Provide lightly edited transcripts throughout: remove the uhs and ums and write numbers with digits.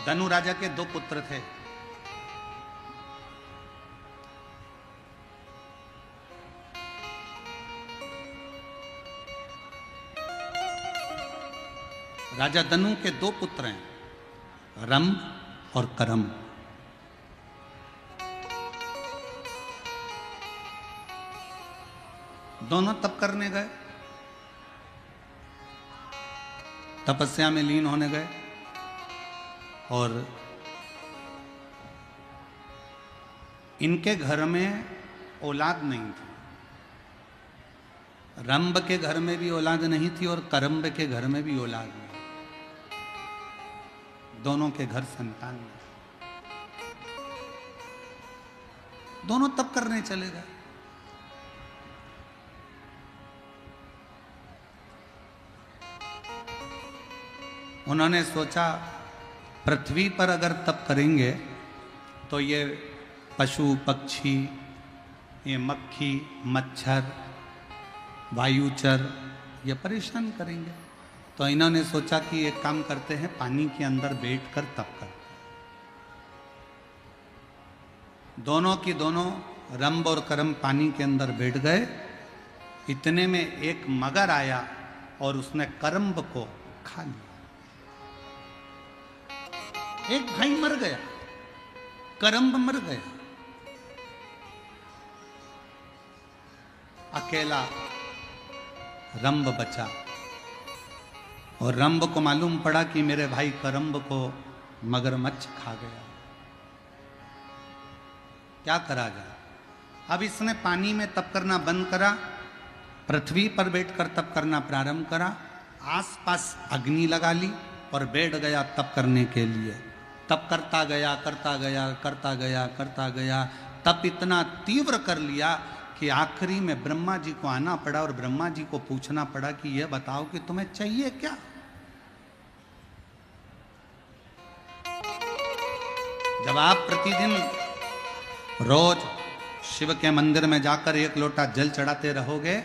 धनु राजा के दो पुत्र थे। राजा धनु के दो पुत्र हैं, रंभ और करम। दोनों तप करने गए, तपस्या में लीन होने गए, और इनके घर में औलाद नहीं थी। रंभ के घर में भी औलाद नहीं थी और करम्ब के घर में भी औलाद नहीं। दोनों के घर संतान नहीं। दोनों तप करने चले गए। उन्होंने सोचा पृथ्वी पर अगर तप करेंगे तो ये पशु पक्षी, ये मक्खी मच्छर वायुचर ये परेशान करेंगे। तो इन्होंने सोचा कि एक काम करते हैं, पानी के अंदर बैठकर तप करते हैं। दोनों की दोनों रंभ और करम पानी के अंदर बैठ गए। इतने में एक मगर आया और उसने करम्ब को खा लिया। एक भाई मर गया, करम्ब मर गया, अकेला रंभ बचा। और रंभ को मालूम पड़ा कि मेरे भाई करम्ब को मगरमच्छ खा गया। क्या करा जाए? अब इसने पानी में तप करना बंद करा, पृथ्वी पर बैठकर तप करना प्रारंभ करा, आसपास अग्नि लगा ली और बैठ गया तप करने के लिए। तप करता गया करता गया करता गया करता गया। तप इतना तीव्र कर लिया कि आखिरी में ब्रह्मा जी को आना पड़ा और ब्रह्मा जी को पूछना पड़ा कि यह बताओ कि तुम्हें चाहिए क्या? जब आप प्रतिदिन रोज शिव के मंदिर में जाकर एक लोटा जल चढ़ाते रहोगे,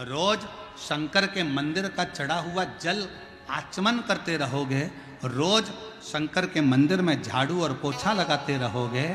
रोज शंकर के मंदिर का चढ़ा हुआ जल आचमन करते रहोगे, रोज शंकर के मंदिर में झाड़ू और पोछा लगाते रहोगे,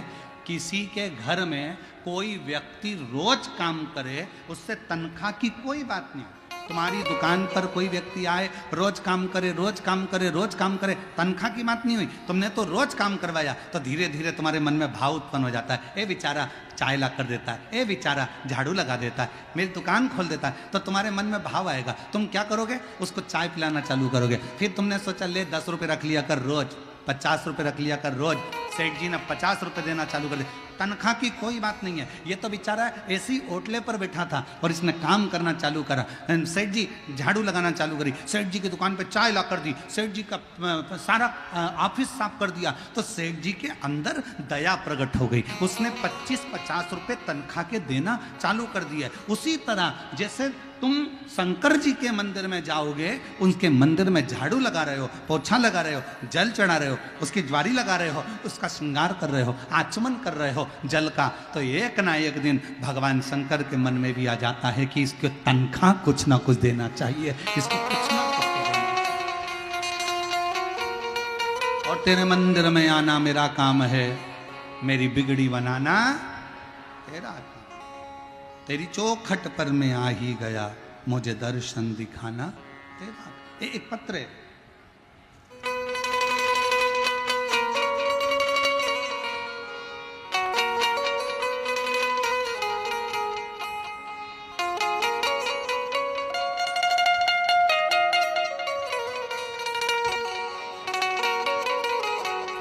किसी के घर में कोई व्यक्ति रोज काम करे, उससे तनख्वाह की कोई बात नहीं। तुम्हारी दुकान पर कोई व्यक्ति आए, रोज काम करे रोज काम करे रोज काम करे, तनख्वाह की बात नहीं हुई, तुमने तो रोज काम करवाया, तो धीरे धीरे तुम्हारे मन में भाव उत्पन्न हो जाता है। ए बेचारा चाय ला कर देता है, ए बेचारा झाड़ू लगा देता है, मेरी दुकान खोल देता है, तो तुम्हारे मन में भाव आएगा। तुम क्या करोगे? उसको चाय पिलाना चालू करोगे। फिर तुमने सोचा ले 10 रुपये रख लिया कर रोज, 50 रुपये रख लिया कर रोज। सेठ जी ने 50 रुपये देना चालू कर दिया। तनख्वाह की कोई बात नहीं है, ये तो बेचारा ऐसी ओटले पर बैठा था और इसने काम करना चालू करा। सेठ जी झाड़ू लगाना चालू करी, सेठ जी की दुकान पे चाय ला कर दी, सेठ जी का सारा ऑफिस साफ कर दिया, तो सेठ जी के अंदर दया प्रकट हो गई। उसने 25-50 रुपये तनख्वाह के देना चालू कर दिया। उसी तरह जैसे तुम शंकर जी के मंदिर में जाओगे, उनके मंदिर में झाड़ू लगा रहे हो, पोछा लगा रहे हो, जल चढ़ा रहे हो, उसकी ज्वारी लगा रहे हो, उसका श्रृंगार कर रहे हो, आचमन कर रहे हो जल का, तो एक ना एक दिन भगवान शंकर के मन में भी आ जाता है कि इसको तनख्वाह कुछ ना कुछ देना चाहिए, इसको कुछ ना कुछ देना चाहिए। और तेरे मंदिर में आना मेरा काम है, मेरी बिगड़ी बनाना तेरा काम। तेरी चौखट पर मैं आ ही गया, मुझे दर्शन दिखाना तेरा। एक पत्र है,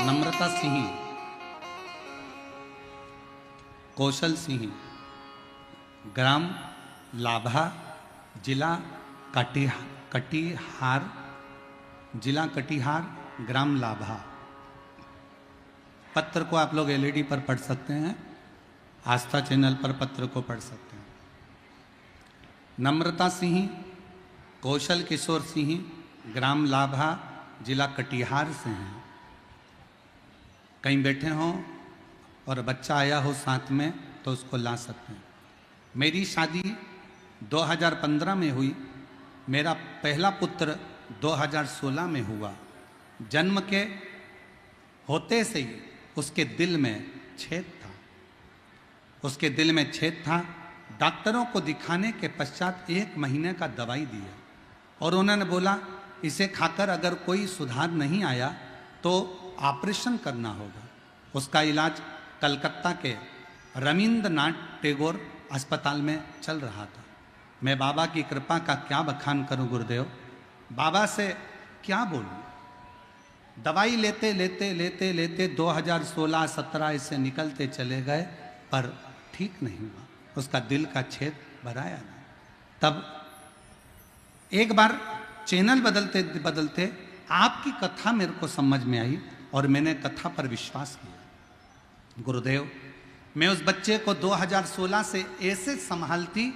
नम्रता सिंह, कौशल सिंह, ग्राम लाभा, जिला कटिहार, जिला कटिहार, ग्राम लाभा। पत्र को आप लोग एलईडी पर पढ़ सकते हैं, आस्था चैनल पर पत्र को पढ़ सकते हैं। नम्रता सिंह, कौशल किशोर सिंह, ग्राम लाभा, जिला कटिहार से हैं। कहीं बैठे हों और बच्चा आया हो साथ में तो उसको ला सकते हैं। मेरी शादी 2015 में हुई, मेरा पहला पुत्र 2016 में हुआ। जन्म के होते से ही उसके दिल में छेद था। उसके दिल में छेद था। डॉक्टरों को दिखाने के पश्चात 1 महीने का दवाई दिया और उन्होंने बोला इसे खाकर अगर कोई सुधार नहीं आया तो ऑपरेशन करना होगा। उसका इलाज कलकत्ता के रविंद्रनाथ टैगोर अस्पताल में चल रहा था। मैं बाबा की कृपा का क्या बखान करूं गुरुदेव, बाबा से क्या बोलूं। दवाई लेते लेते लेते लेते 2016-17 इससे निकलते चले गए पर ठीक नहीं हुआ। उसका दिल का छेद भराया नहीं। तब एक बार चैनल बदलते बदलते आपकी कथा मेरे को समझ में आई और मैंने कथा पर विश्वास किया। गुरुदेव, मैं उस बच्चे को 2016 से ऐसे संभालती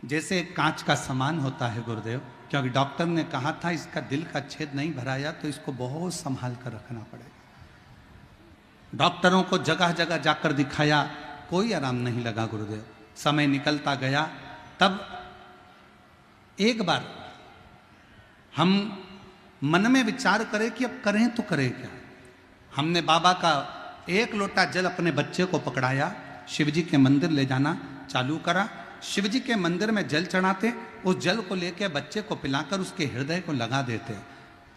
जैसे कांच का सामान होता है गुरुदेव, क्योंकि डॉक्टर ने कहा था इसका दिल का छेद नहीं भराया तो इसको बहुत संभाल कर रखना पड़ेगा। डॉक्टरों को जगह जगह जाकर दिखाया, कोई आराम नहीं लगा गुरुदेव। समय निकलता गया। तब एक बार हम मन में विचार करें कि अब करें तो करें क्या। हमने बाबा का 1 लोटा जल अपने बच्चे को पकड़ाया, शिवजी के मंदिर ले जाना चालू करा। शिवजी के मंदिर में जल चढ़ाते, उस जल को लेके बच्चे को पिलाकर उसके हृदय को लगा देते।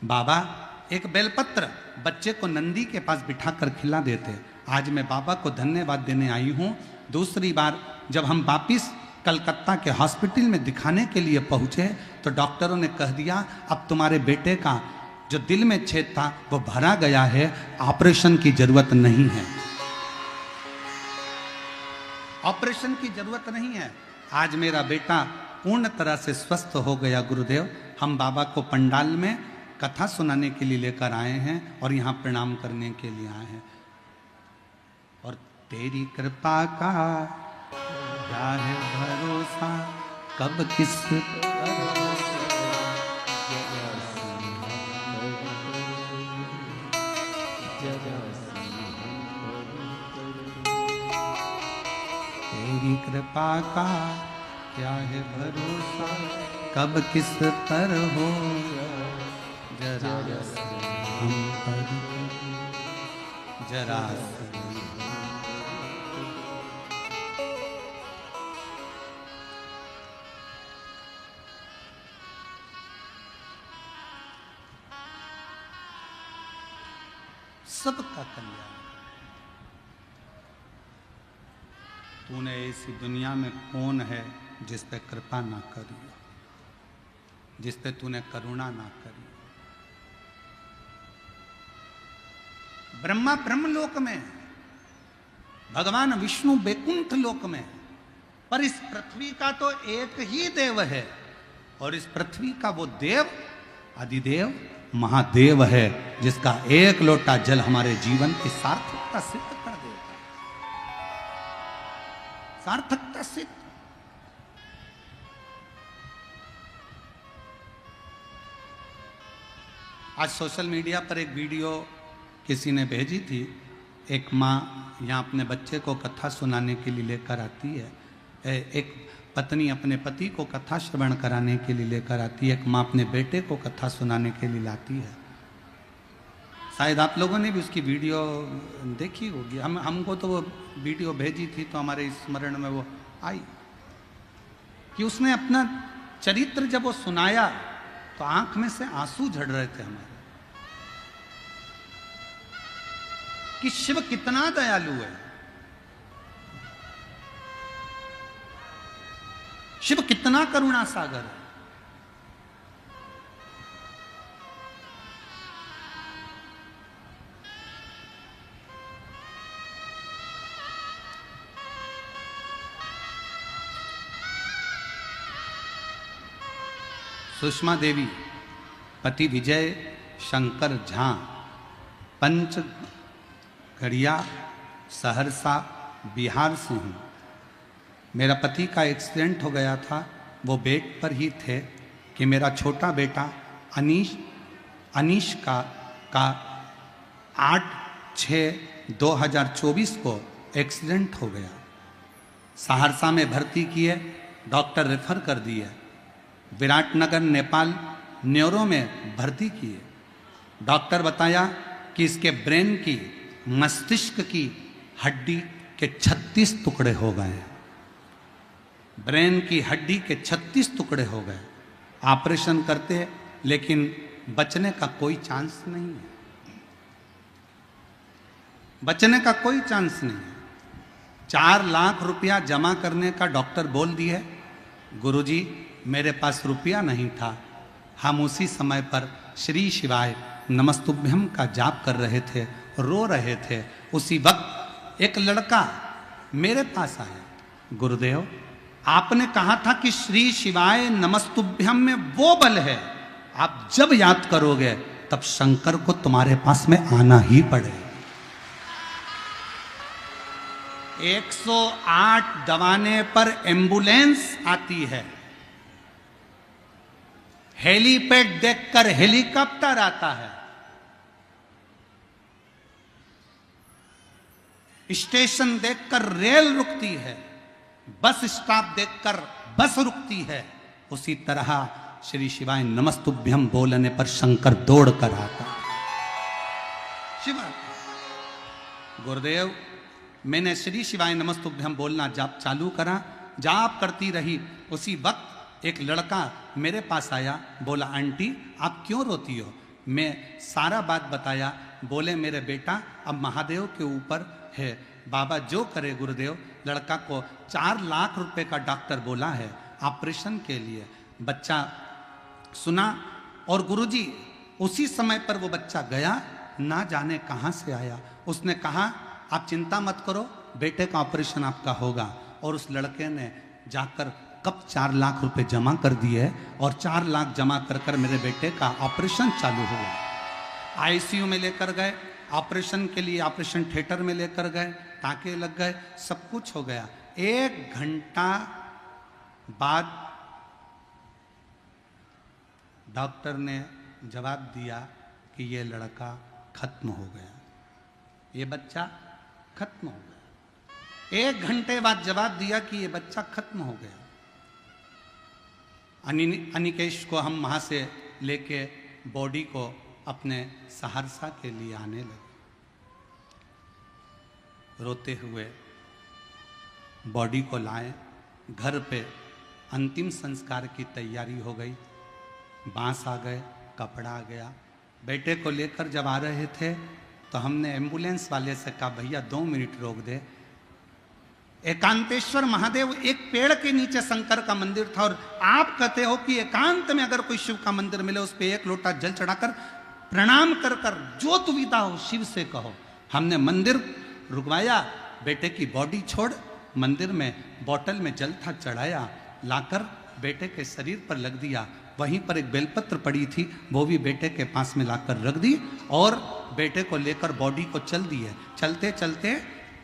बाबा एक बेलपत्र बच्चे को नंदी के पास बिठाकर खिला देते। आज मैं बाबा को धन्यवाद देने आई हूँ। दूसरी बार जब हम वापिस कलकत्ता के हॉस्पिटल में दिखाने के लिए पहुँचे तो डॉक्टरों ने कह दिया अब तुम्हारे बेटे का जो दिल में छेद था वो भरा गया है, ऑपरेशन की जरूरत नहीं है, ऑपरेशन की जरूरत नहीं है। आज मेरा बेटा पूर्ण तरह से स्वस्थ हो गया गुरुदेव। हम बाबा को पंडाल में कथा सुनाने के लिए लेकर आए हैं और यहाँ प्रणाम करने के लिए आए हैं। और तेरी कृपा का क्या है भरोसा, कब किस तेरी कृपा का क्या है भरोसा, कब किस पर हो जरा हम पर जरा। सबका कल्याण। तूने ऐसी दुनिया में कौन है जिस पे कृपा ना करी, जिस पे तूने करुणा ना करी। ब्रह्मा ब्रह्मलोक में, भगवान विष्णु बैकुंठ लोक में, पर इस पृथ्वी का तो एक ही देव है और इस पृथ्वी का वो देव अधिदेव महादेव है जिसका 1 लोटा जल हमारे जीवन की सार्थकता सिद्ध कर देगा। सार्थकता सिद्ध। आज सोशल मीडिया पर एक वीडियो किसी ने भेजी थी। एक माँ यहाँ अपने बच्चे को कथा सुनाने के लिए लेकर आती है। एक पत्नी अपने पति को कथा श्रवण कराने के लिए लेकर आती है। एक माँ अपने बेटे को कथा सुनाने के लिए लाती है। शायद आप लोगों ने भी उसकी वीडियो देखी होगी। हमको तो वो वीडियो भेजी थी तो हमारे स्मरण में वो आई कि उसने अपना चरित्र जब वो सुनाया तो आंख में से आंसू झड़ रहे थे हमारे, कि शिव कितना दयालु है, शिव कितना करुणा सागर है। सुषमा देवी, पति विजय शंकर झा, पंचगढ़िया सहरसा बिहार से हूँ। मेरा पति का एक्सीडेंट हो गया था। वो बेड पर ही थे कि मेरा छोटा बेटा अनीश का 8/6/2024 को एक्सीडेंट हो गया। सहरसा में भर्ती किए, डॉक्टर रेफर कर दिए। विराटनगर नेपाल न्यूरो में भर्ती किए। डॉक्टर बताया कि इसके ब्रेन की, मस्तिष्क की हड्डी के 36 टुकड़े हो गए। ब्रेन की हड्डी के 36 टुकड़े हो गए। ऑपरेशन करते हैं लेकिन बचने का कोई चांस नहीं है, बचने का कोई चांस नहीं है। 4 लाख रुपया जमा करने का डॉक्टर बोल दिए। गुरुजी मेरे पास रुपया नहीं था। हम उसी समय पर श्री शिवाय नमस्तुभ्यम का जाप कर रहे थे, रो रहे थे। उसी वक्त एक लड़का मेरे पास आया। गुरुदेव आपने कहा था कि श्री शिवाय नमस्तुभ्यम में वो बल है, आप जब याद करोगे तब शंकर को तुम्हारे पास में आना ही पड़ेगा। 108 दबाने पर एम्बुलेंस आती है, हेलीपैड देखकर हेलीकॉप्टर आता है, स्टेशन देखकर रेल रुकती है, बस स्टॉप देखकर बस रुकती है। उसी तरह श्री शिवाय नमस्तुभ्यम बोलने पर शंकर दौड़ कर आता। शिवा गुरुदेव मैंने श्री शिवाय नमस्तुभ्यम बोलना जाप चालू करा, जाप करती रही। उसी वक्त एक लड़का मेरे पास आया, बोला आंटी आप क्यों रोती हो? मैं सारा बात बताया। बोले मेरे बेटा अब महादेव के ऊपर है, बाबा जो करे गुरुदेव। लड़का को 4 लाख रुपए का डॉक्टर बोला है ऑपरेशन के लिए। बच्चा सुना और गुरुजी उसी समय पर वो बच्चा गया, ना जाने कहाँ से आया। उसने कहा आप चिंता मत करो, बेटे का ऑपरेशन आपका होगा। और उस लड़के ने जाकर कब 4 लाख रुपए जमा कर दिए और 4 लाख जमा कर कर मेरे बेटे का ऑपरेशन चालू हुआ। आईसीयू में लेकर गए, ऑपरेशन के लिए ऑपरेशन थिएटर में लेकर गए, टाँके लग गए, सब कुछ हो गया। 1 घंटा बाद डॉक्टर ने जवाब दिया कि ये लड़का खत्म हो गया, ये बच्चा खत्म हो गया। 1 घंटे बाद जवाब दिया कि ये बच्चा खत्म हो गया। अनिकेश को हम वहाँ से लेके बॉडी को अपने सहरसा के लिए आने लगे। रोते हुए बॉडी को लाए, घर पे अंतिम संस्कार की तैयारी हो गई। बांस आ गए, कपड़ा आ गया। बेटे को लेकर जब आ रहे थे तो हमने एम्बुलेंस वाले से कहा भैया 2 मिनट रोक दे। एकांतेश्वर महादेव एक पेड़ के नीचे शंकर का मंदिर था और आप कहते हो कि एकांत में अगर कोई शिव का मंदिर मिले उस पर 1 लोटा जल चढ़ाकर प्रणाम कर कर जो दुविधा हो शिव से कहो। हमने मंदिर रुकवाया, बेटे की बॉडी छोड़ मंदिर में बोतल में जल था चढ़ाया, लाकर बेटे के शरीर पर लग दिया। वहीं पर एक बेलपत्र पड़ी थी, वो भी बेटे के पास में लाकर रख दी और बेटे को लेकर बॉडी को चल दिए। चलते चलते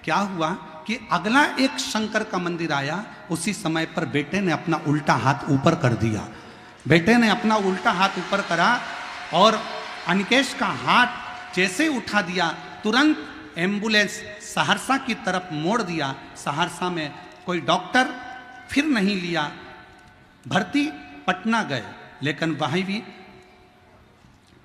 क्या हुआ कि अगला एक शंकर का मंदिर आया। उसी समय पर बेटे ने अपना उल्टा हाथ ऊपर कर दिया। बेटे ने अपना उल्टा हाथ ऊपर करा और अनिकेश का हाथ जैसे उठा दिया, तुरंत एम्बुलेंस सहरसा की तरफ मोड़ दिया। सहरसा में कोई डॉक्टर फिर नहीं लिया, भर्ती पटना गए, लेकिन वहीं भी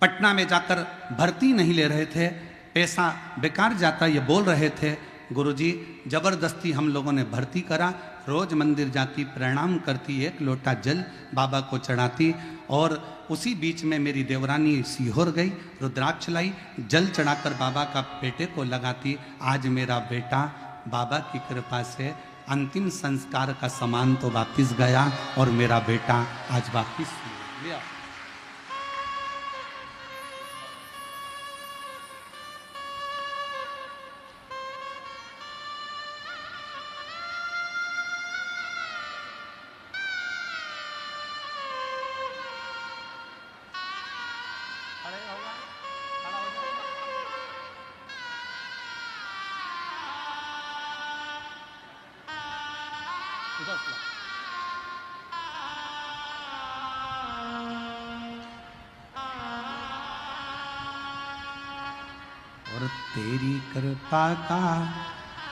पटना में जाकर भर्ती नहीं ले रहे थे, पैसा बेकार जाता ये बोल रहे थे। गुरुजी जबरदस्ती हम लोगों ने भर्ती करा। रोज मंदिर जाती, प्रणाम करती, 1 लोटा जल बाबा को चढ़ाती और उसी बीच में मेरी देवरानी सीहोर गई, रुद्राक्ष लाई, जल चढ़ाकर बाबा का बेटे को लगाती। आज मेरा बेटा बाबा की कृपा से अंतिम संस्कार का सामान तो वापिस गया और मेरा बेटा आज वापिस गया। और तेरी कृपा का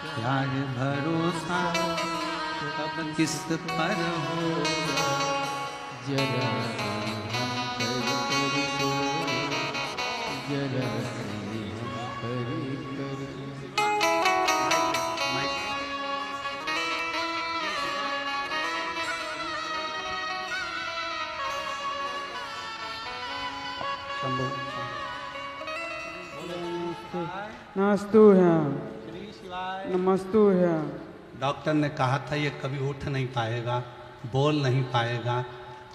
क्या है भरोसा, कब किस पर हो जरा जरा नमस्तु है, नमस्तु है। डॉक्टर ने कहा था ये कभी उठ नहीं पाएगा, बोल नहीं पाएगा,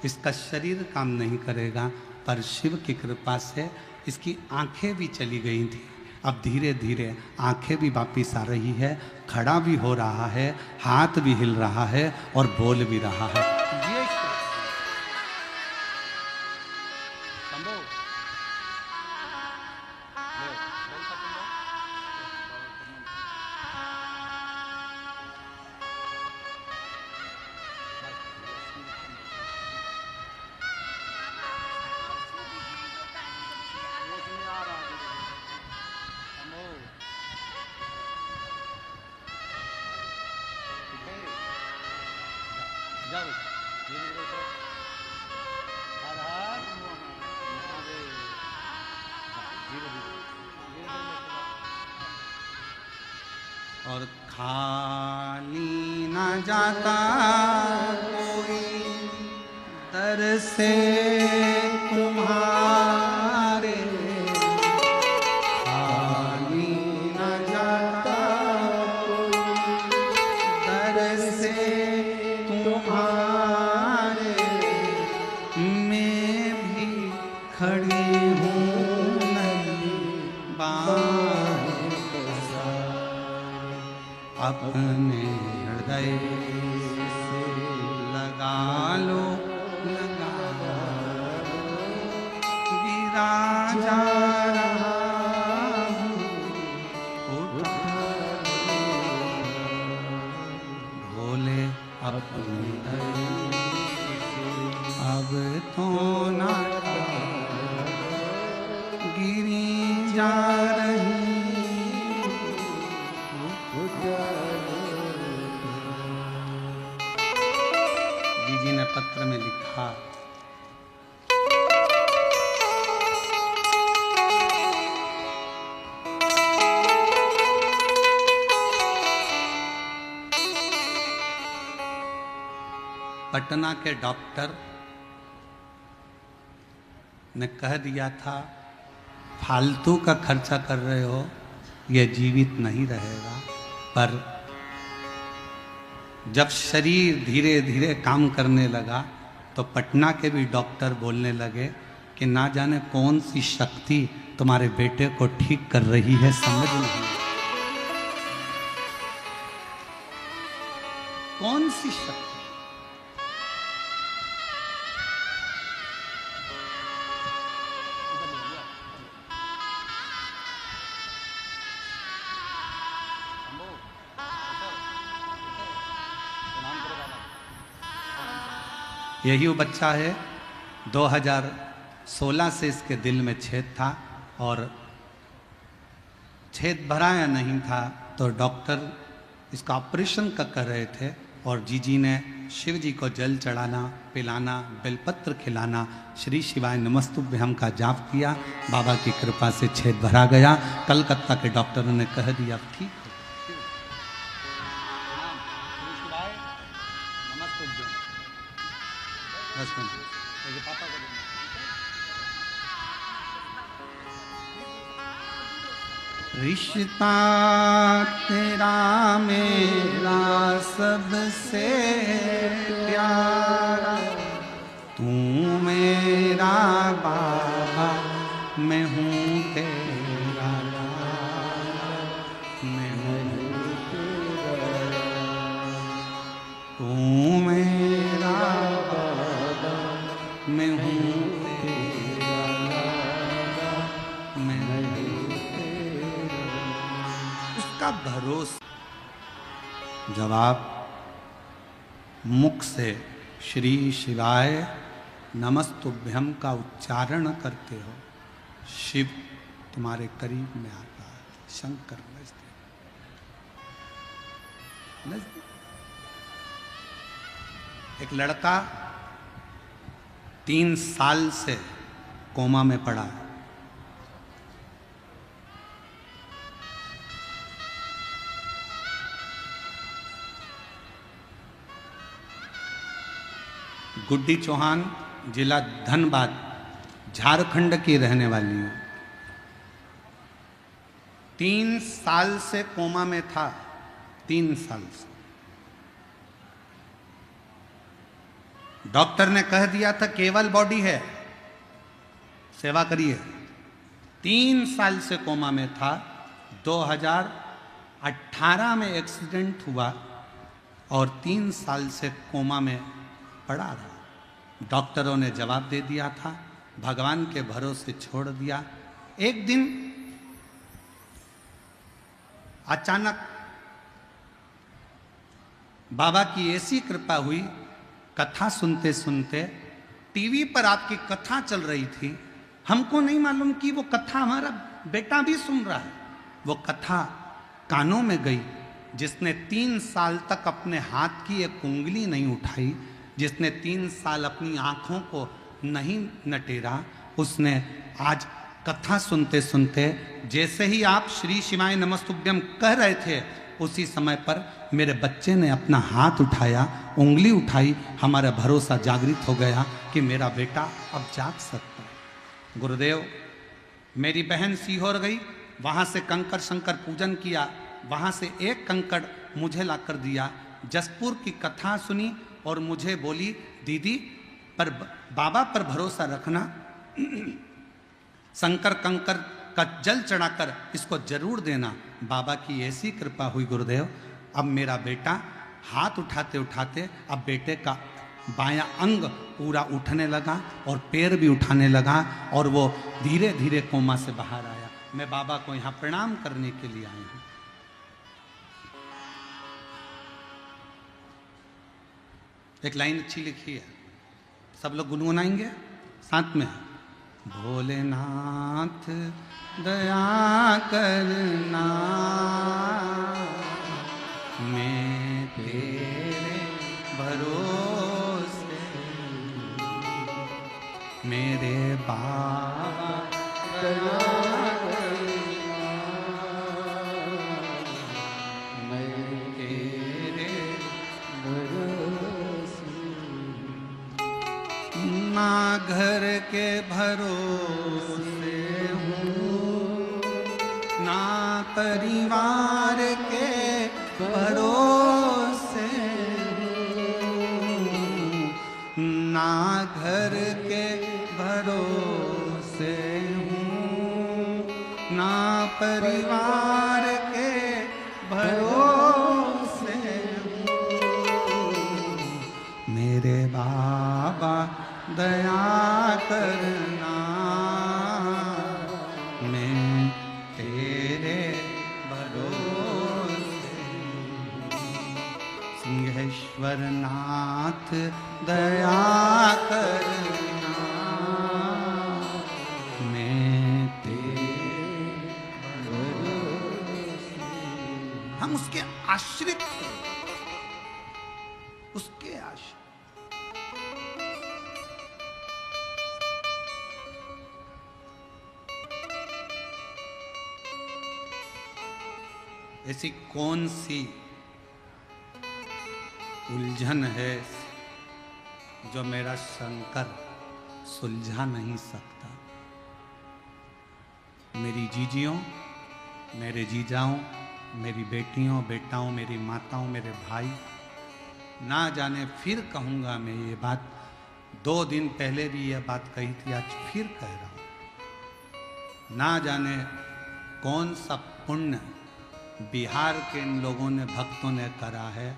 इसका शरीर काम नहीं करेगा, पर शिव की कृपा से इसकी आंखें भी चली गई थी। अब धीरे धीरे आंखें भी वापिस आ रही है, खड़ा भी हो रहा है, हाथ भी हिल रहा है और बोल भी रहा है। और खाली न जाता कोई दर से तुम्हारे, खाली न जाता कोई दर से तुम्हारे, मैं भी खड़ी हूँ नली अपने हृदय से लगा लो, लगा गिरा जा रहा भोले अपने अब तो ना गिरी जा रही। जी ने पत्र में लिखा, पटना के डॉक्टर ने कह दिया था फालतू का खर्चा कर रहे हो, यह जीवित नहीं रहेगा। पर जब शरीर धीरे धीरे काम करने लगा तो पटना के भी डॉक्टर बोलने लगे कि ना जाने कौन सी शक्ति तुम्हारे बेटे को ठीक कर रही है, समझ नहीं कौन सी शक्ति। यही वो बच्चा है, 2016 से इसके दिल में छेद था और छेद भराया नहीं था, तो डॉक्टर इसका ऑपरेशन का कर रहे थे और जीजी ने शिव जी को जल चढ़ाना, पिलाना, बेलपत्र खिलाना, श्री शिवाय नमस्तुभ्यम का जाप किया। बाबा की कृपा से छेद भरा गया। कलकत्ता के डॉक्टरों ने कह दिया ठीक है। पापा को रिश्ता तेरा मेरा सबसे प्यारा, तू मेरा बाबा मैं हूँ तेरा लाला, मैं हूँ तेरा, तू मेरा बाबा मैं हूँ तेरा लाला, मैं हूँ तेरा। उसका भरोसा जब आप मुख से श्री शिवाय नमस्तुभ्यम का उच्चारण करते हो, शिव तुम्हारे करीब में आता है, शंकर नजदीक। एक लड़का 3 साल से कोमा में पड़ा है। गुड्डी चौहान, जिला धनबाद, झारखंड की रहने वाली हूँ। 3 साल से कोमा में था, 3 साल से। डॉक्टर ने कह दिया था केवल बॉडी है, सेवा करिए। 3 साल से कोमा में था। 2018 में एक्सीडेंट हुआ और 3 साल से कोमा में पड़ा रहा। डॉक्टरों ने जवाब दे दिया था, भगवान के भरोसे छोड़ दिया। एक दिन अचानक बाबा की ऐसी कृपा हुई, कथा सुनते सुनते टीवी पर आपकी कथा चल रही थी। हमको नहीं मालूम कि वो कथा हमारा बेटा भी सुन रहा है। वो कथा कानों में गई। जिसने 3 साल तक अपने हाथ की एक उंगली नहीं उठाई, जिसने 3 साल अपनी आंखों को नहीं नटेरा, उसने आज कथा सुनते सुनते, जैसे ही आप श्री शिवाय नमस्तुभ्यम कह रहे थे, उसी समय पर मेरे बच्चे ने अपना हाथ उठाया, उंगली उठाई। हमारा भरोसा जागृत हो गया कि मेरा बेटा अब जाग सकता है। गुरुदेव, मेरी बहन सीहोर गई, वहाँ से कंकड़ शंकर पूजन किया, वहाँ से एक कंकड़ मुझे लाकर दिया। जसपुर की कथा सुनी और मुझे बोली, दीदी पर बाबा पर भरोसा रखना, शंकर कंकर का जल चढ़ाकर इसको जरूर देना। बाबा की ऐसी कृपा हुई गुरुदेव, अब मेरा बेटा हाथ उठाते उठाते अब बेटे का बायां अंग पूरा उठने लगा और पैर भी उठाने लगा और वो धीरे धीरे कोमा से बाहर आया। मैं बाबा को यहाँ प्रणाम करने के लिए आई हूँ। एक लाइन अच्छी लिखी है, सब लोग गुनगुनाएंगे साथ में। भोलेनाथ दया करना, मैं तेरे भरोसे, मेरे बाबा दया करना, मैं तेरे भरोसे। ना घर के भरोसे हूँ, ना परिवार के भरोसे हूँ, ना घर के भरोसे हूँ, ना परिवार के भरोसे हूँ। मेरे बाबा दया करना, मैं तेरे भरोसे। सिंहेश्वर नाथ दया करना, मैं तेरे भरोसे। हम उसके आश्रित थे, उसके आश्रित। ऐसी कौन सी उलझन है जो मेरा शंकर सुलझा नहीं सकता। मेरी जीजियों, मेरे जीजाओं, मेरी बेटियों बेटाओं, मेरी माताओं, मेरे भाई, ना जाने फिर कहूँगा मैं ये बात। 2 दिन पहले भी ये बात कही थी, आज फिर कह रहा हूँ। ना जाने कौन सा पुण्य बिहार के इन लोगों ने, भक्तों ने करा है,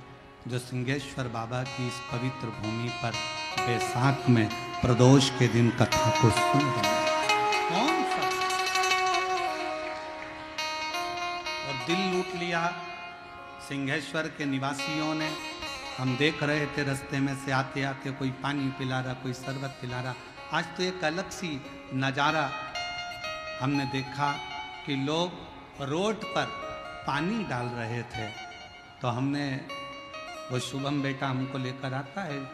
जो सिंहेश्वर बाबा की इस पवित्र भूमि पर बैसाख में प्रदोष के दिन कथा को सुन रहे हैं। कौन सा? और दिल लूट लिया सिंहेश्वर के निवासियों ने। हम देख रहे थे रास्ते में से आते आते, कोई पानी पिला रहा, कोई शरबत पिला रहा। आज तो एक अलग सी नज़ारा हमने देखा कि लोग रोड पर पानी डाल रहे थे। तो हमने, वो शुभम बेटा हमको लेकर आता है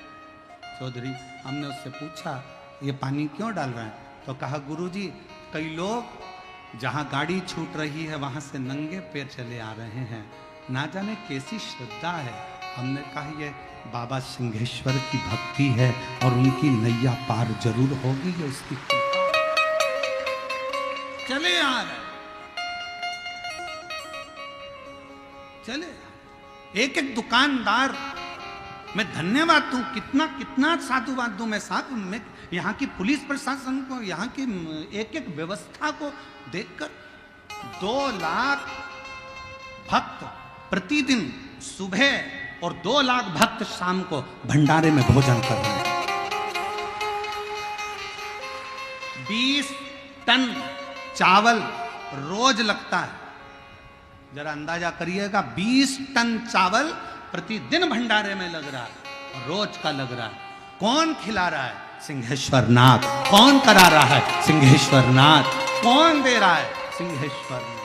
चौधरी, हमने उससे पूछा ये पानी क्यों डाल रहे हैं? तो कहा गुरुजी, कई लोग जहाँ गाड़ी छूट रही है वहाँ से नंगे पैर चले आ रहे हैं। ना जाने कैसी श्रद्धा है। हमने कहा ये बाबा सिंहेश्वर की भक्ति है और उनकी नैया पार जरूर होगी, ये उसकी चले आ रहे, चले एक एक दुकानदार मैं धन्यवाद दूं, कितना कितना साधुवाद दूं मैं साहब, मैं यहाँ की पुलिस प्रशासन को, यहाँ की एक एक व्यवस्था को देखकर 2 लाख भक्त प्रतिदिन सुबह और 2 लाख भक्त शाम को भंडारे में भोजन कर रहे हैं। 20 टन चावल रोज लगता है, जरा अंदाजा करिएगा, 20 टन चावल प्रतिदिन भंडारे में लग रहा है, रोज का लग रहा है। कौन खिला रहा है? सिंहेश्वर नाथ। कौन करा रहा है? सिंहेश्वर नाथ। कौन दे रहा है? सिंहेश्वर नाथ।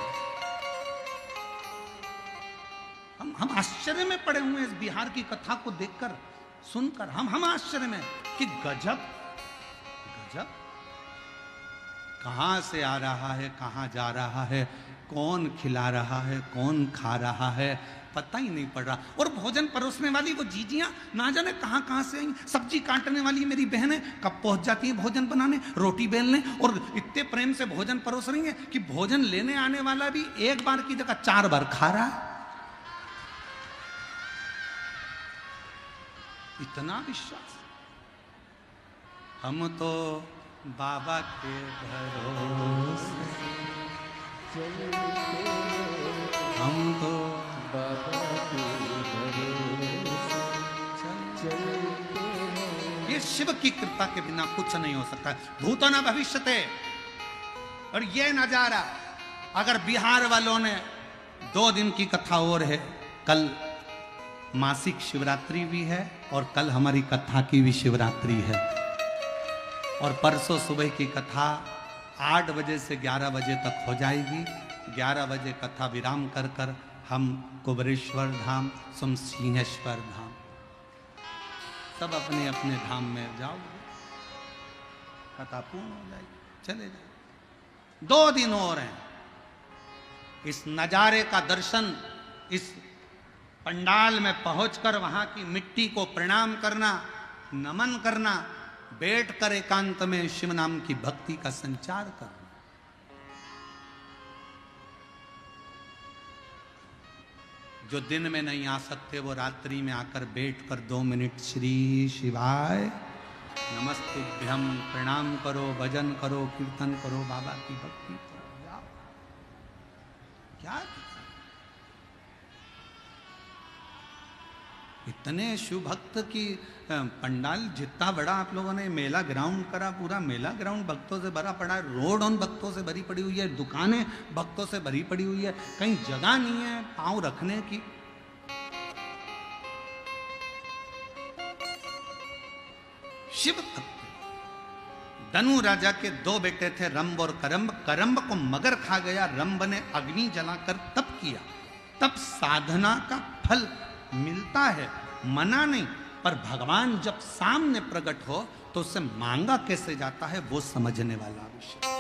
हम आश्चर्य में पड़े हुए इस बिहार की कथा को देखकर सुनकर, हम आश्चर्य में कि गजब गजब, कहां से आ रहा है, कहां जा रहा है, कौन खिला रहा है, कौन खा रहा है, पता ही नहीं पड़ रहा। और भोजन परोसने वाली वो जीजियां ना जाने कहां कहां से आई, सब्जी काटने वाली मेरी बहनें कब पहुंच जाती हैं भोजन बनाने, रोटी बेलने, और इतने प्रेम से भोजन परोस रही हैं कि भोजन लेने आने वाला भी एक बार की जगह 4 बार खा रहा है। इतना विश्वास। हम तो बाबा के भरोसे, हम तो बाबा के भरोसे, ये शिव की कृपा के बिना कुछ नहीं हो सकता। भूतो न भविष्यते। और ये नजारा अगर बिहार वालों ने 2 दिन की कथा और है, कल मासिक शिवरात्रि भी है और कल हमारी कथा की भी शिवरात्रि है, और परसों सुबह की कथा 8 बजे से 11 बजे तक हो जाएगी। 11 बजे कथा विराम कर कर हम कुबरेश्वर धाम, तुम सिंहेश्वर धाम, सब अपने अपने धाम में जाओगे, कथा पूर्ण हो जाएगी, चले जाओ। 2 दिन और हैं। इस नजारे का दर्शन, इस पंडाल में पहुंचकर वहां की मिट्टी को प्रणाम करना, नमन करना, बैठकर एकांत में शिव नाम की भक्ति का संचार करना। जो दिन में नहीं आ सकते वो रात्रि में आकर बैठकर 2 मिनट श्री शिवाय नमस्तुभ्यम प्रणाम करो, भजन करो, कीर्तन करो, बाबा की भक्ति करो, जाओ। क्या इतने शिव भक्त की पंडाल, जितना बड़ा आप लोगों ने मेला ग्राउंड करा, पूरा मेला ग्राउंड भक्तों से भरा पड़ा है, रोड उन भक्तों से भरी पड़ी हुई है, दुकानें भक्तों से भरी पड़ी हुई है, कहीं जगह नहीं है पांव रखने की। शिव भक्त। धनु राजा के 2 बेटे थे, रंब और करम्ब। करम्ब को मगर खा गया, रंब ने अग्नि जलाकर तप किया। तब साधना का फल मिलता है, मना नहीं, पर भगवान जब सामने प्रकट हो तो उससे मांगा कैसे जाता है वो समझने वाला विषय।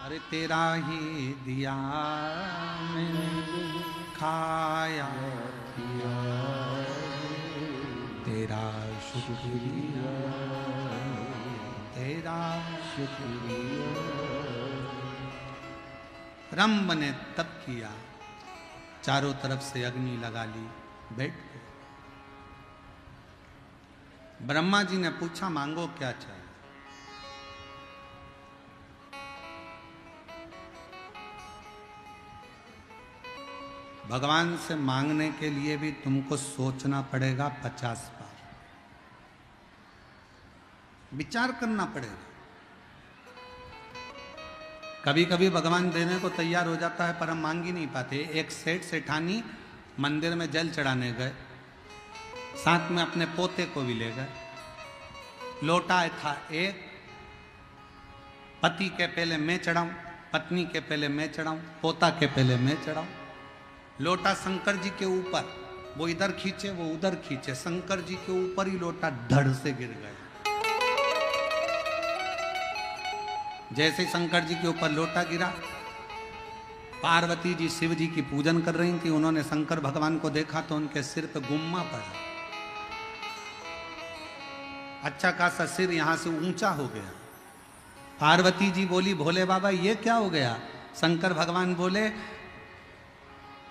अरे तेरा ही दिया मैंने खाया पिया, तेरा शुक्रिया, तेरा शुक्रिया। रंब ने तप किया, चारों तरफ से अग्नि लगा ली, बैठ गए। ब्रह्मा जी ने पूछा मांगो क्या चाहिए। भगवान से मांगने के लिए भी तुमको सोचना पड़ेगा 50 बार, विचार करना पड़ेगा। कभी कभी भगवान देने को तैयार हो जाता है पर हम मांग ही नहीं पाते। एक सेठ सेठानी मंदिर में जल चढ़ाने गए, साथ में अपने पोते को भी ले गए। लोटा था एक, पति के पहले मैं चढ़ाऊं, पत्नी के पहले मैं चढ़ाऊं, पोता के पहले मैं चढ़ाऊं। लोटा शंकर जी के ऊपर, वो इधर खींचे वो उधर खींचे, शंकर जी के ऊपर ही लोटा धड़ से गिर गया। जैसे शंकर जी के ऊपर लोटा गिरा, पार्वती जी शिव जी की पूजन कर रही थी, उन्होंने शंकर भगवान को देखा तो उनके सिर पे गुम्मा पड़ा, अच्छा खासा सिर यहां से ऊंचा हो गया। पार्वती जी बोली भोले बाबा ये क्या हो गया? शंकर भगवान बोले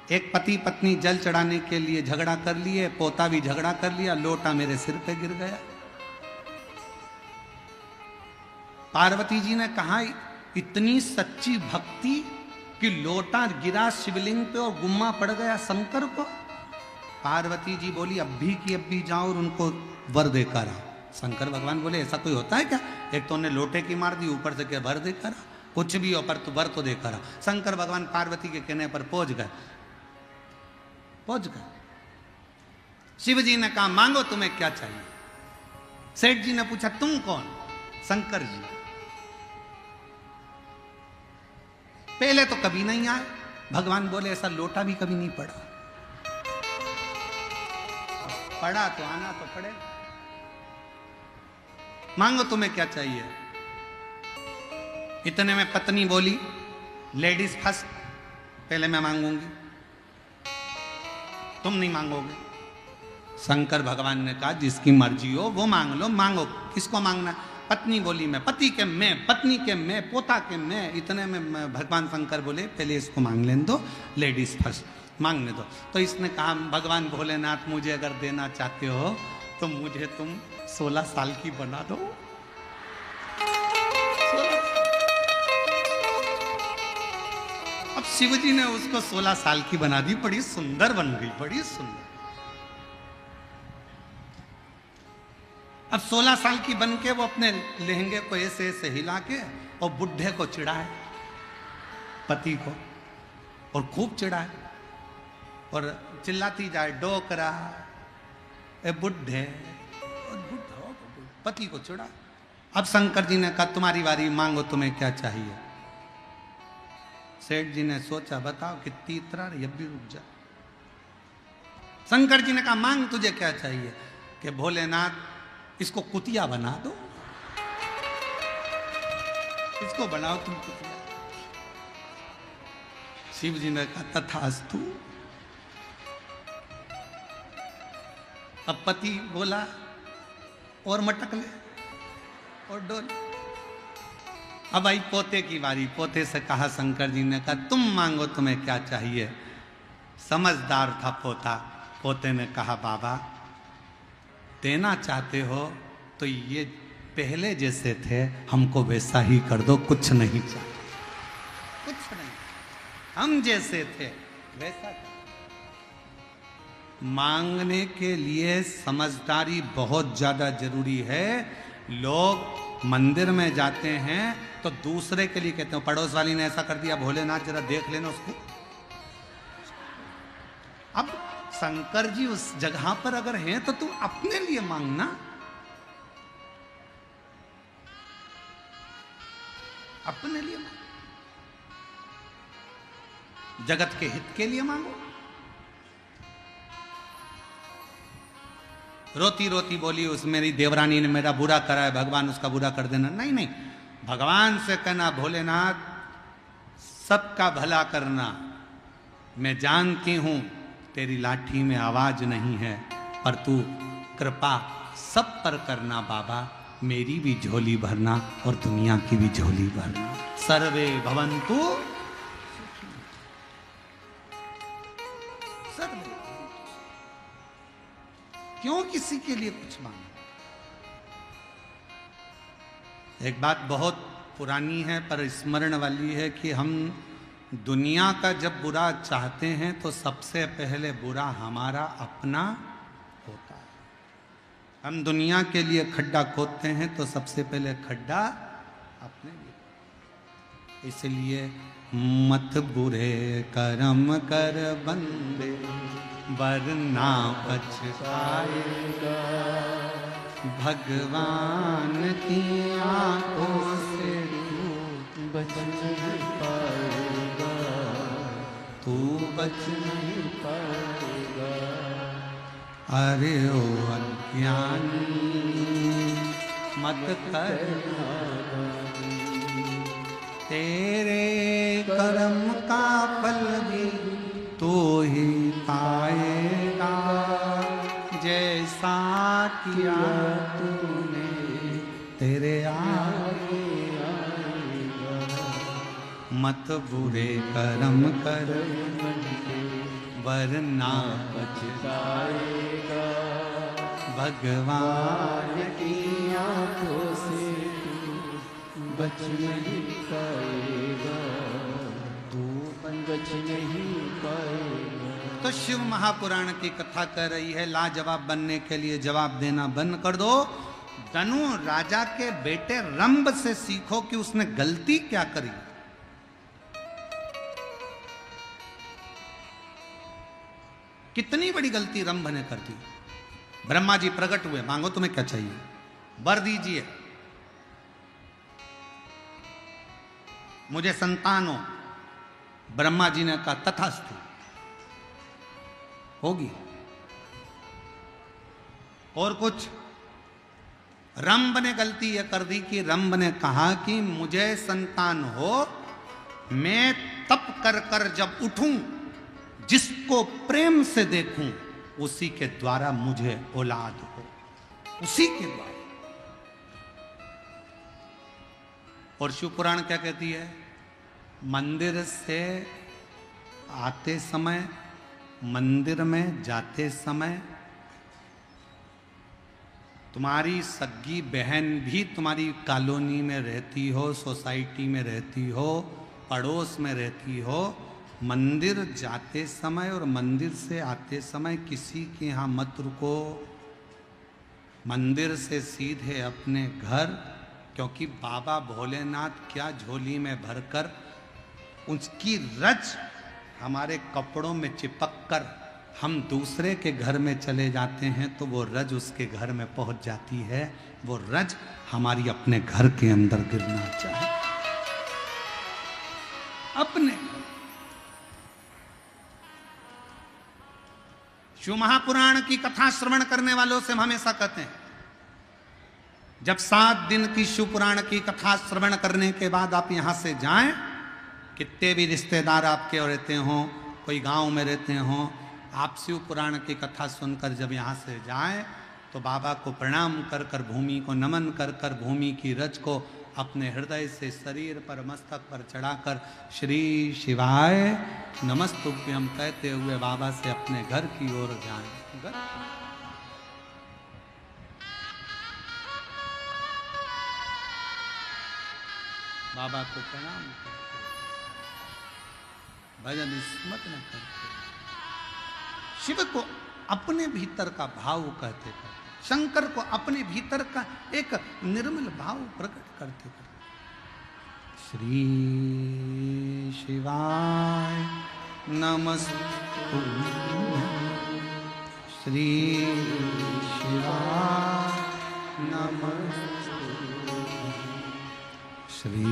एक पति पत्नी जल चढ़ाने के लिए झगड़ा कर लिए, पोता भी झगड़ा कर लिया, लोटा मेरे सिर पे गिर गया। पार्वती जी ने कहा इतनी सच्ची भक्ति कि लोटा गिरा शिवलिंग पे और गुम्मा पड़ गया शंकर को। पार्वती जी बोली अब भी की अब भी जाओ और उनको वर देकर आओ। शंकर भगवान बोले ऐसा कोई होता है क्या? एक तो उन्हें लोटे की मार दी, ऊपर से क्या वर देकर आओ? कुछ भी हो पर तो वर तो देकर आओ। शंकर भगवान पार्वती के कहने पर पहुंच गए। शिव जी ने कहा मांगो तुम्हें क्या चाहिए। सेठ जी ने पूछा तुम कौन? शंकर जी। पहले तो कभी नहीं आए। भगवान बोले ऐसा लोटा भी कभी नहीं पड़ा, पड़ा तो आना तो पड़े। मांगो तुम्हें क्या चाहिए। इतने में पत्नी बोली लेडीज फर्स्ट, पहले मैं मांगूंगी, तुम नहीं मांगोगे। शंकर भगवान ने कहा जिसकी मर्जी हो वो मांग लो। मांगो, किसको मांगना? पत्नी बोली मैं, पति के मैं, पत्नी के मैं, पोता के मैं। इतने में भगवान शंकर बोले पहले इसको मांग लेने दो, लेडीज फर्स्ट मांगने दो। तो इसने कहा भगवान भोलेनाथ मुझे अगर देना चाहते हो तो मुझे तुम 16 साल की बना दो। अब शिव जी ने उसको 16 साल की बना दी, बड़ी सुंदर बन गई, बड़ी सुंदर। अब 16 साल की बन के वो अपने लहंगे को ऐसे ऐसे हिला के और बुढ़े को चिढ़ाए, पति को, और खूब चिढ़ाए और चिल्लाती जाए डोकरा ए बुढ़े, पति को चिढ़ा। अब शंकर जी ने कहा तुम्हारी बारी, मांगो तुम्हें क्या चाहिए। सेठ जी ने सोचा बताओ कितनी इतरा रही, अब भी रुक जा। शंकर जी ने कहा मांग तुझे क्या चाहिए। कि भोलेनाथ इसको कुतिया बना दो, इसको बनाओ तुम कुतिया। शिव जी ने कहा तथास्तु। अब पति बोला और मटक ले और डोल। अब आई पोते की बारी। पोते से कहा शंकर जी ने कहा तुम मांगो तुम्हें क्या चाहिए। समझदार था पोता। पोते ने कहा बाबा देना चाहते हो तो ये पहले जैसे थे हमको वैसा ही कर दो, कुछ नहीं चाहिए, कुछ नहीं, हम जैसे थे वैसा। मांगने के लिए समझदारी बहुत ज्यादा जरूरी है। लोग मंदिर में जाते हैं तो दूसरे के लिए कहते हैं पड़ोस वाली ने ऐसा कर दिया, भोलेनाथ जरा देख लेना उसको। अब शंकर जी उस जगह पर अगर हैं तो तू अपने लिए मांगना, अपने लिए मांग, जगत के हित के लिए मांगो। रोती रोती बोली उस मेरी देवरानी ने मेरा बुरा करा है, भगवान उसका बुरा कर देना। नहीं नहीं, भगवान से कहना भोलेनाथ सबका भला करना। मैं जानती हूं तेरी लाठी में आवाज नहीं है, पर तू कृपा सब पर करना बाबा, मेरी भी झोली भरना और दुनिया की भी झोली भरना। सर्वे भवन्तु सर्वे। क्यों किसी के लिए कुछ मांगना? एक बात बहुत पुरानी है पर स्मरण वाली है कि हम दुनिया का जब बुरा चाहते हैं तो सबसे पहले बुरा हमारा अपना होता है। हम दुनिया के लिए खड्डा खोदते हैं तो सबसे पहले खड्डा अपने लिए। इसलिए मत बुरे कर्म कर बंदे वरना पछताएगा, भगवान की आंखों से तू बच नहीं पाएगा, तू बच नहीं पाएगा। अरे ओ अज्ञानी मत कर, तेरे कर्म का फल भी तो ही पाएगा, जैसा किया तूने तेरे आगे आएगा। मत बुरे कर्म कर वरना पछताएगा, भगवान की आंखों से बच नहीं पाएगा, तू बच नहीं पाएगा। तो शिव महापुराण की कथा कह रही है, लाजवाब बनने के लिए जवाब देना बंद कर दो। धनु राजा के बेटे रंभ से सीखो कि उसने गलती क्या करी। कितनी बड़ी गलती रंभ ने कर दी। ब्रह्मा जी प्रकट हुए, मांगो तुम्हें क्या चाहिए, वर दीजिए, मुझे संतान हो। ब्रह्मा जी ने कहा तथास्तु, होगी। और कुछ, रंभ ने गलती यह कर दी कि रंभ ने कहा कि मुझे संतान हो, मैं तप कर कर जब उठूं, जिसको प्रेम से देखूं, उसी के द्वारा मुझे औलाद हो, उसी के द्वारा। और शिव पुराण क्या कहती है, मंदिर से आते समय, मंदिर में जाते समय तुम्हारी सगी बहन भी तुम्हारी कॉलोनी में रहती हो, सोसाइटी में रहती हो, पड़ोस में रहती हो, मंदिर जाते समय और मंदिर से आते समय किसी के यहाँ मत रुको। मंदिर से सीधे अपने घर, क्योंकि बाबा भोलेनाथ क्या झोली में भरकर उसकी रज हमारे कपड़ों में चिपक कर हम दूसरे के घर में चले जाते हैं तो वो रज उसके घर में पहुंच जाती है। वो रज हमारी अपने घर के अंदर गिरना चाहिए, अपने। शिव महापुराण की कथा श्रवण करने वालों से हम हमेशा कहते हैं, जब 7 दिन की शिव पुराण की कथा श्रवण करने के बाद आप यहां से जाएं, कितने भी रिश्तेदार आपके रहते हों, कोई गांव में रहते हों, आप शिव पुराण की कथा सुनकर जब यहाँ से जाएं तो बाबा को प्रणाम कर कर, भूमि को नमन कर कर, भूमि की रज को अपने हृदय से शरीर पर, मस्तक पर चढ़ाकर श्री शिवाय नमस्तुभ्यम कहते हुए बाबा से अपने घर की ओर जाएं। बाबा को प्रणाम करते, भजन स्मरण करते, शिव को अपने भीतर का भाव कहते करते, शंकर को अपने भीतर का एक निर्मल भाव प्रकट करते करते, श्री शिवाय नमस्तुभ्यं, श्री शिवाय नमस्तुभ्यं, श्री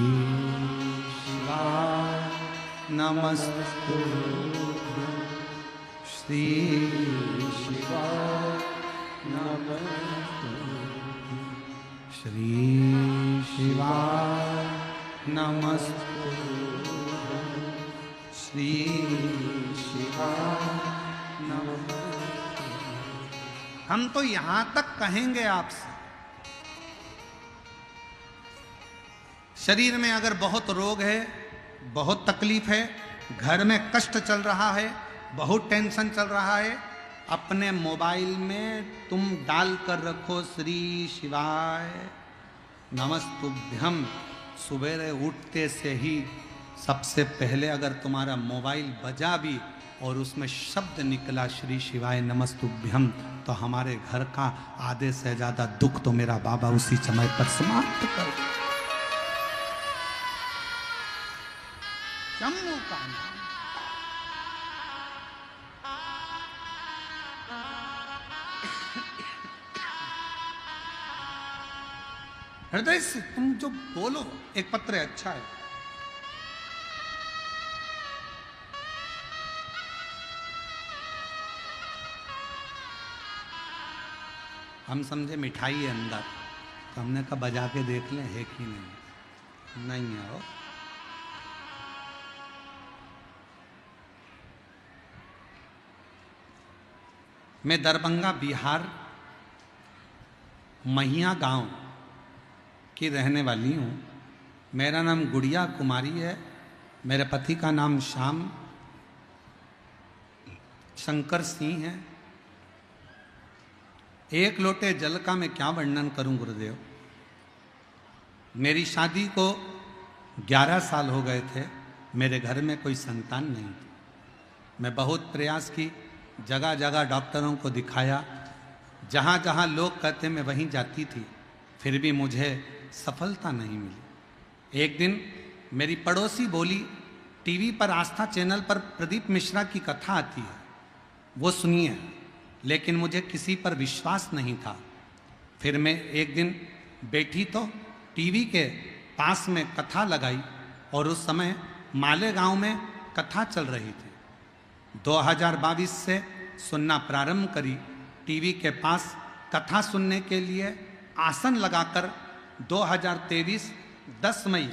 शिवाय नमस्तुभ्यं, श्री शिवाय नमस्तुभ्यं, श्री शिवाय नमस्तुभ्यं, श्री शिवाय नमस्तुभ्यं। हम तो यहां तक कहेंगे आपसे, शरीर में अगर बहुत रोग है, बहुत तकलीफ है, घर में कष्ट चल रहा है, बहुत टेंशन चल रहा है, अपने मोबाइल में तुम डाल कर रखो श्री शिवाय नमस्तुभ्यम। सुबेरे उठते से ही सबसे पहले अगर तुम्हारा मोबाइल बजा भी और उसमें शब्द निकला श्री शिवाय नमस्तुभ्यम, तो हमारे घर का आधे से ज्यादा दुख तो मेरा बाबा उसी समय पर समाप्त कर दे। शंभू का नाम। हृदय से तुम जो बोलो, एक पत्र है, अच्छा है। हम समझे मिठाई है अंदर, तो हमने कहा बजा के देख लें है कि नहीं। नहीं है वो। मैं दरभंगा बिहार महिया गांव की रहने वाली हूँ। मेरा नाम गुड़िया कुमारी है। मेरे पति का नाम श्याम शंकर सिंह है। एक लोटे जल का मैं क्या वर्णन करूं गुरुदेव। मेरी शादी को 11 साल हो गए थे। मेरे घर में कोई संतान नहीं थी। मैं बहुत प्रयास की, जगह जगह डॉक्टरों को दिखाया, जहाँ जहाँ लोग कहते मैं वहीं जाती थी, फिर भी मुझे सफलता नहीं मिली। एक दिन मेरी पड़ोसी बोली, टीवी पर आस्था चैनल पर प्रदीप मिश्रा की कथा आती है, वो सुनिए। लेकिन मुझे किसी पर विश्वास नहीं था। फिर मैं एक दिन बैठी तो टीवी के पास में कथा लगाई और उस समय मालेगांव में कथा चल रही थी। 2022 से सुनना प्रारंभ करी। टीवी के पास कथा सुनने के लिए आसन लगाकर 2023 10 मई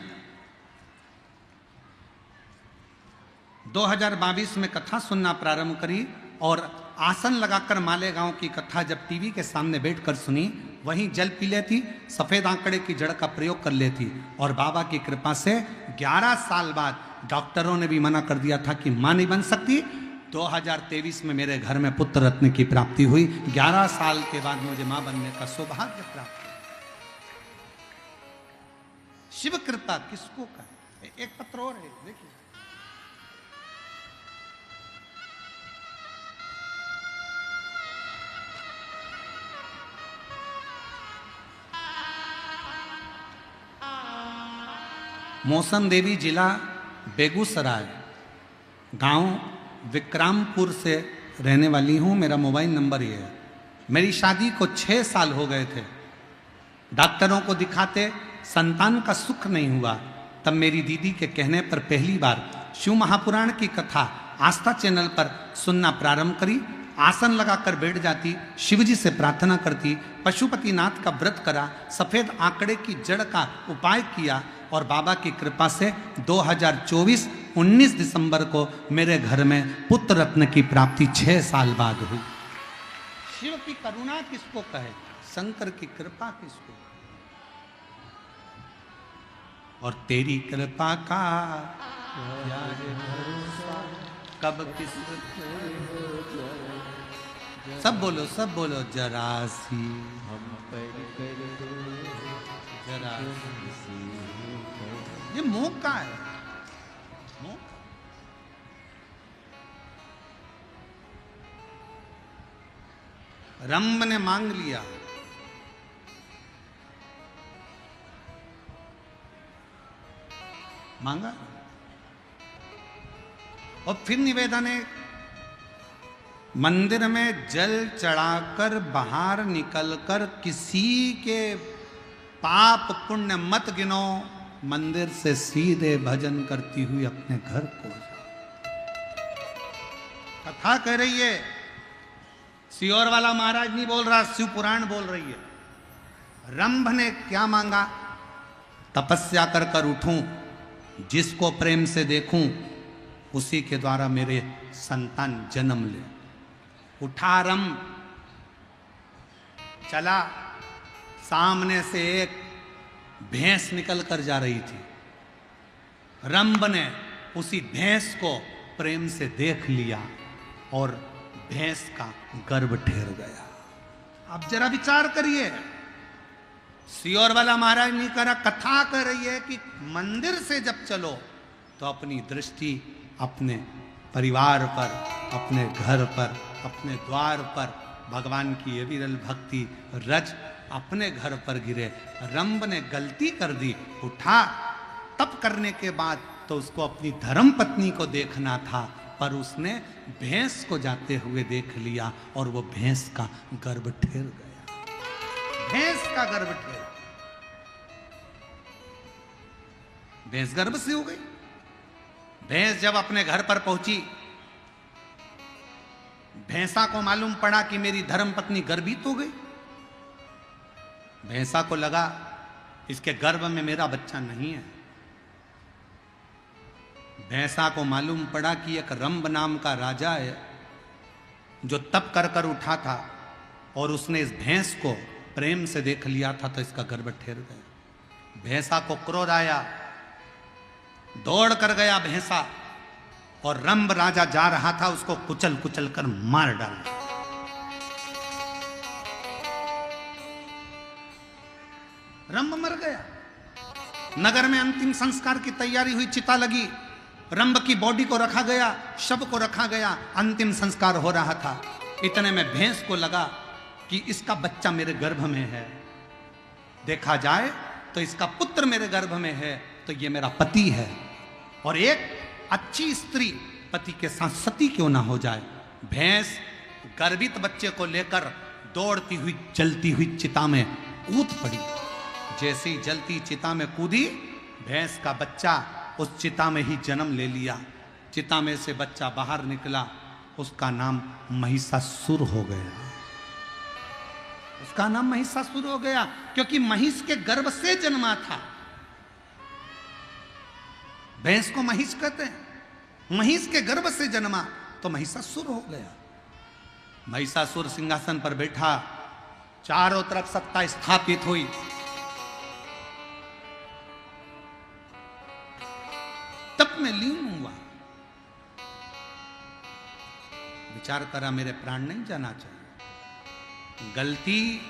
2022 में कथा सुनना प्रारंभ करी और आसन लगाकर मालेगांव की कथा जब टीवी के सामने बैठकर सुनी, वहीं जल पी लेती, सफेद आंकड़े की जड़ का प्रयोग कर लेती। और बाबा की कृपा से 11 साल बाद डॉक्टरों ने भी मना कर दिया था कि मां नहीं बन सकती। 2023 में मेरे घर में पुत्र रत्न की प्राप्ति हुई। 11 साल के बाद मुझे मां बनने का सौभाग्य प्राप्त हुआ। शिव कृपा किसको कहे। एक पत्र और है, देखिए। मौसम देवी जिला बेगूसराय, गांव विक्रामपुर से रहने वाली हूं। मेरा मोबाइल नंबर ये है। मेरी शादी को 6 साल हो गए थे। डॉक्टरों को दिखाते संतान का सुख नहीं हुआ। तब मेरी दीदी के कहने पर पहली बार शिव महापुराण की कथा आस्था चैनल पर सुनना प्रारंभ करी। आसन लगाकर बैठ जाती, शिवजी से प्रार्थना करती, पशुपतिनाथ का व्रत करा, सफेद आंकड़े की जड़ का उपाय किया और बाबा की कृपा से 2024 19 दिसंबर को मेरे घर में पुत्र रत्न की प्राप्ति 6 साल बाद हुई। शिव की करुणा किसको कहे, शंकर की कृपा किसको। और तेरी कृपा का कब किस, सब बोलो जरा सी जरा सी। ये मुंह का है, मुंह। रंभ ने मांग लिया, मांगा और फिर निवेदन है, मंदिर में जल चढ़ाकर बाहर निकलकर किसी के पाप पुण्य मत गिनो, मंदिर से सीधे भजन करती हुई अपने घर को जाओ। कथा कह रही है, सियोर वाला महाराज नहीं बोल रहा, शिव पुराण बोल रही है। रंभ ने क्या मांगा, तपस्या कर कर उठूं, जिसको प्रेम से देखूं उसी के द्वारा मेरे संतान जन्म ले। उठा रंभ, चला, सामने से एक भैंस निकल कर जा रही थी। रंभ ने उसी भैंस को प्रेम से देख लिया और भैंस का गर्भ ठहर गया। अब जरा विचार करिए, सियोर वाला महाराज नहीं करा, कथा कर रही है कि मंदिर से जब चलो तो अपनी दृष्टि अपने परिवार पर, अपने घर पर, अपने द्वार पर भगवान की ये विरल भक्ति रज अपने घर पर गिरे। रंभ ने गलती कर दी, उठा तप करने के बाद तो उसको अपनी धर्म पत्नी को देखना था, पर उसने भैंस को जाते हुए देख लिया और वो भैंस का गर्भ ठेर गया। भैंस का गर्भ ठेर, भैंस गर्भ से हो गई। भैंस जब अपने घर पर पहुंची, भैंसा को मालूम पड़ा कि मेरी धर्म पत्नी गर्भित हो गई। भैंसा को लगा इसके गर्भ में मेरा बच्चा नहीं है। भैंसा को मालूम पड़ा कि एक रंभ नाम का राजा है जो तप कर कर उठा था और उसने इस भैंस को प्रेम से देख लिया था, तो इसका गर्भ ठेर गया। भैंसा को क्रोध आया, दौड़ कर गया भैंसा और रंभ राजा जा रहा था, उसको कुचल कुचल कर मार डाला। रंभ मर गया। नगर में अंतिम संस्कार की तैयारी हुई, चिता लगी, रंभ की बॉडी को रखा गया, शव को रखा गया, अंतिम संस्कार हो रहा था। इतने में भैंस को लगा कि इसका बच्चा मेरे गर्भ में है, देखा जाए तो इसका पुत्र मेरे गर्भ में है, तो ये मेरा पति है और एक अच्छी स्त्री पति के साथ सती क्यों ना हो जाए। भैंस गर्भित बच्चे को लेकर दौड़ती हुई जलती हुई चिता में कूद पड़ी। जैसे ही जलती चिता में कूदी, भैंस का बच्चा उस चिता में ही जन्म ले लिया। चिता में से बच्चा बाहर निकला, उसका नाम महिषासुर हो गया। उसका नाम महिषासुर हो गया क्योंकि महिष के गर्भ से जन्मा था। भैंस को महिष कहते हैं, महिष के गर्भ से जन्मा तो महिषासुर हो गया। महिषासुर सिंहासन पर बैठा, चारों तरफ सत्ता स्थापित हुई। तप में लीन हुआ, विचार करा मेरे प्राण नहीं जाना चाहिए। गलती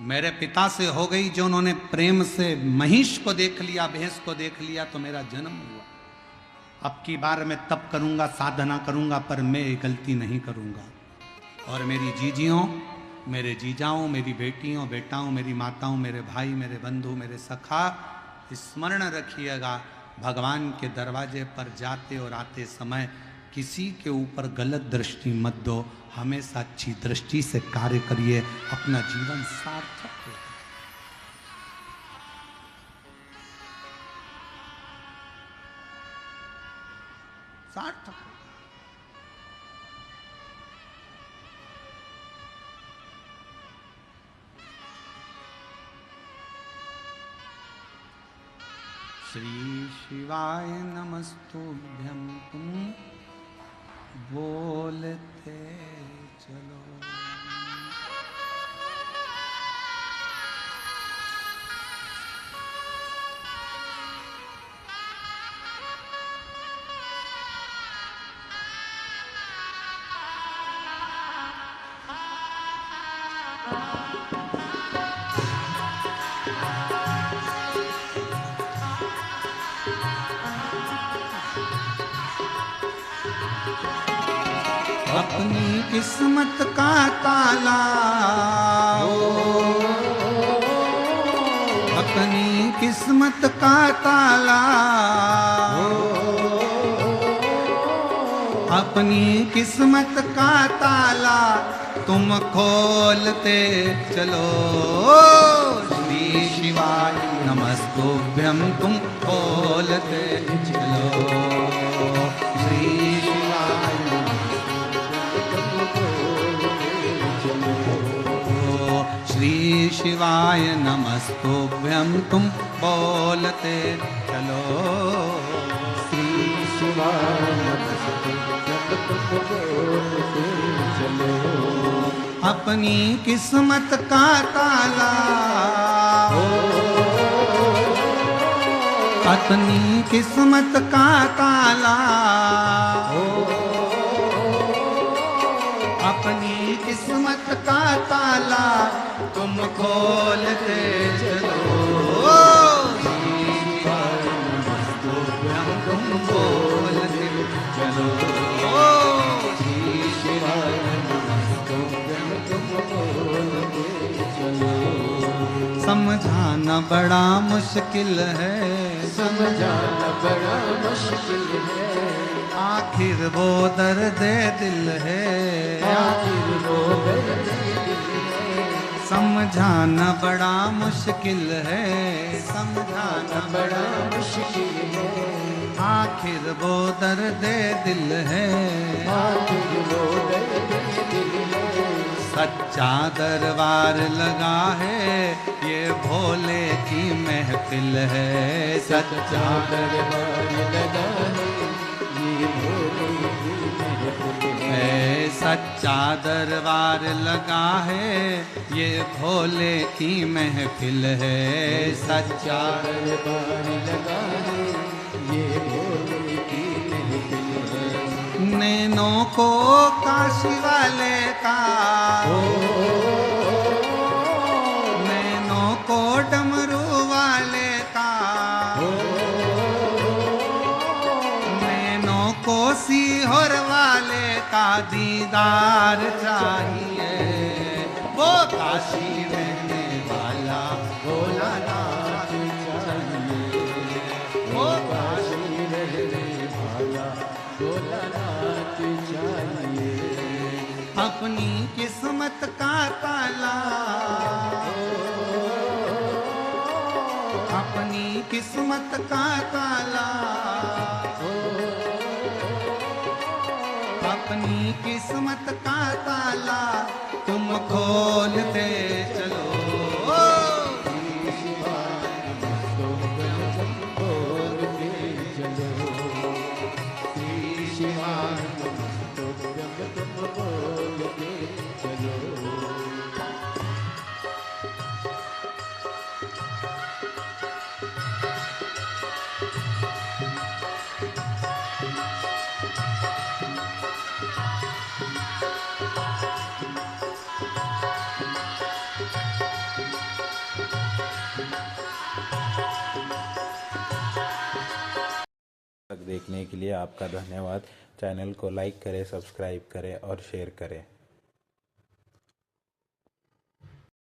मेरे पिता से हो गई जो उन्होंने प्रेम से महिष को देख लिया, भैंस को देख लिया, तो मेरा जन्म हुआ। अब की बार मैं तप करूंगा, साधना करूंगा, पर मैं ये गलती नहीं करूंगा। और मेरी जीजियों, मेरे जीजाओं, मेरी बेटियों, बेटाओं, मेरी माताओं, मेरे भाई, मेरे बंधु, मेरे सखा, स्मरण रखिएगा, भगवान के दरवाजे पर जाते और आते समय किसी के ऊपर गलत दृष्टि मत दो, हमेशा अच्छी दृष्टि से कार्य करिए, अपना जीवन सार्थक हो। सार्थक हो। श्री शिवाय नमस्तुभ्यं, तुम बोलते चलो। अपनी किस्मत का ताला, अपनी किस्मत का ताला, अपनी किस्मत का ताला तुम खोलते चलो। श्री शिवाय नमस्तुभ्यं, तुम खोलते चलो। श्री शिवाय श्री शिवाय नमस्तुभ्यं, तुम बोलते चलो। श्री शिवाय नमस्तुभ्यं, तुम बोलते चलो। अपनी किस्मत का ताला, अपनी किस्मत का ताला, अपनी किस्मत का ताला तुम खोलते चलो। श्री शिवाय नमस्तुभ्यं, तुम बड़ा मुश्किल है, समझाना बड़ा मुश्किल है, आखिर वो दर्द दिल है, आखिर वो दर्द दिल है, समझाना बड़ा मुश्किल है, समझाना बड़ा मुश्किल है, आखिर वो दर्द दिल है, आखिर वो दर्द दिल है, सच्चा दरबार लगा है, ये भोले की महफिल है, सच्चा दरबार लगा है, ये भोले की महफिल है, है, सच्चा दरबार लगा है, ये भोले की महफिल है, सच्चा दरबार लगा है, ये भोले की महफिल है, नैनों को काशी वाले का, नैनों को डमरू वाले का, नैनों को सीहोर वाले का दीदार चाहिए, वो काशी रहने वाला भोला नाथ चाहिए, वो काशी रहने वाला भोला नाथ चाहिए, अपनी किस्मत का ताला, अपनी किस्मत का ताला, अपनी किस्मत का ताला तुम खोलते चलो, बोल के चलो, श्री शिवानंद तुम बोल के चलो, तक देखने के लिए आपका धन्यवाद। चैनल को लाइक करें, सब्सक्राइब करें और शेयर करें।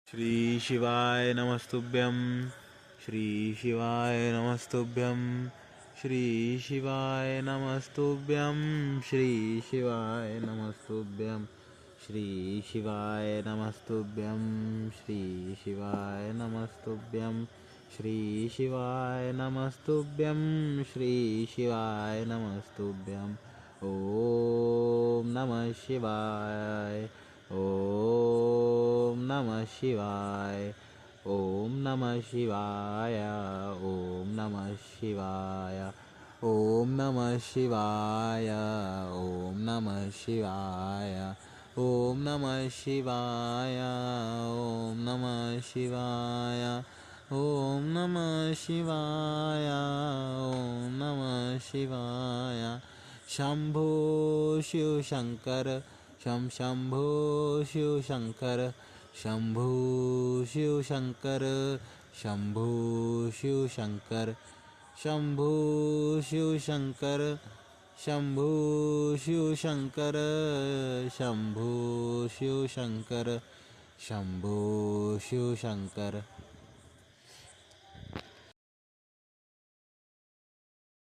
श्री शिवाय नमस्तुभ्यं, श्री शिवाय नमस्तुभ्यं, श्री शिवाय नमस्तुभ्यं, श्री शिवाय नमस्तुभ्यं, श्री शिवाय नमस्तुभ्यं, श्री शिवाय नमस्तुभ्यं, श्री शिवाय नमस्तुभ्यं, श्री शिवाय नमस्तुभ्यं। ओम नमः शिवाय, ओम नमः शिवाय, ओम नमः शिवाय, ओम नमः शिवाय, ओम नमः शिवाय, ओम नमः शिवाय, ओम नमः शिवाय, ओम नमः शिवाय, ओम नमः शिवाय, ओम नमः शिवाय। शंभो शिव शंकर, शंभो शिव शंकर, शंभो शिव शंकर, शंभो शिव शंकर, शंभो शिव शंकर, शंभो शिव शंकर, शंभो शिव शंकर, शंभो शिव शंकर।